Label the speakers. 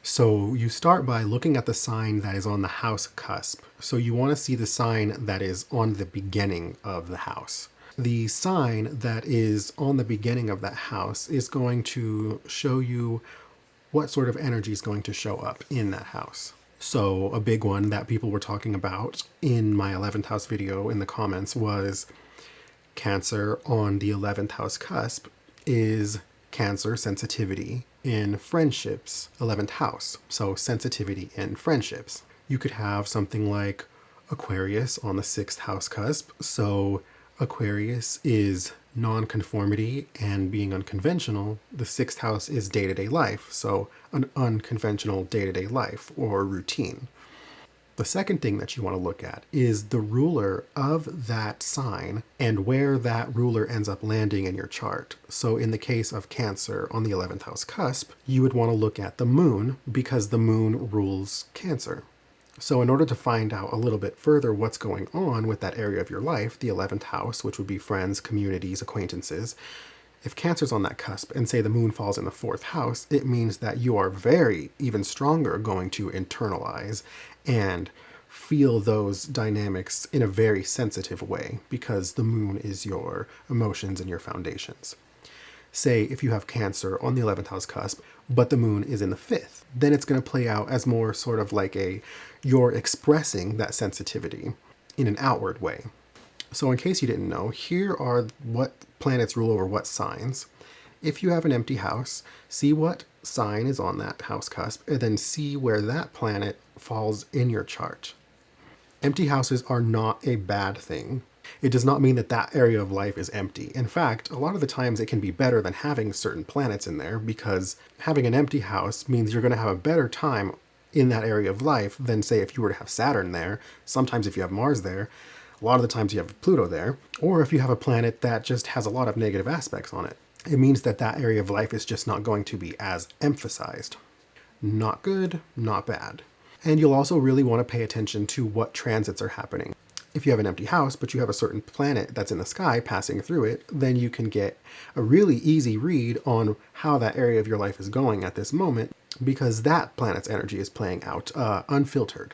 Speaker 1: So you start by looking at the sign that is on the house cusp. So you want to see the sign that is on the beginning of the house. The sign that is on the beginning of that house is going to show you what sort of energy is going to show up in that house. So a big one that people were talking about in my 11th house video in the comments was Cancer on the 11th house cusp is Cancer sensitivity in friendships, 11th house. So sensitivity in friendships. You could have something like Aquarius on the 6th house cusp. So Aquarius is nonconformity and being unconventional. The 6th house is day-to-day life. So an unconventional day-to-day life or routine. The second thing that you want to look at is the ruler of that sign and where that ruler ends up landing in your chart. So in the case of Cancer on the 11th house cusp, you would want to look at the moon because the moon rules Cancer. So in order to find out a little bit further what's going on with that area of your life, the 11th house, which would be friends, communities, acquaintances, if Cancer's on that cusp and say the moon falls in the 4th house, it means that you are very, even stronger, going to internalize and feel those dynamics in a very sensitive way because the moon is your emotions and your foundations. Say if you have Cancer on the 11th house cusp, but the moon is in the 5th, then it's going to play out as more sort of like you're expressing that sensitivity in an outward way. So in case you didn't know, here are what planets rule over what signs. If you have an empty house, see what sign is on that house cusp, and then see where that planet falls in your chart. Empty houses are not a bad thing. It does not mean that that area of life is empty. In fact, a lot of the times it can be better than having certain planets in there because having an empty house means you're going to have a better time in that area of life than, say, if you were to have Saturn there. Sometimes if you have Mars there, a lot of the times you have Pluto there, or if you have a planet that just has a lot of negative aspects on it. It means that that area of life is just not going to be as emphasized. Not good, not bad. And you'll also really want to pay attention to what transits are happening. If you have an empty house, but you have a certain planet that's in the sky passing through it, then you can get a really easy read on how that area of your life is going at this moment because that planet's energy is playing out unfiltered.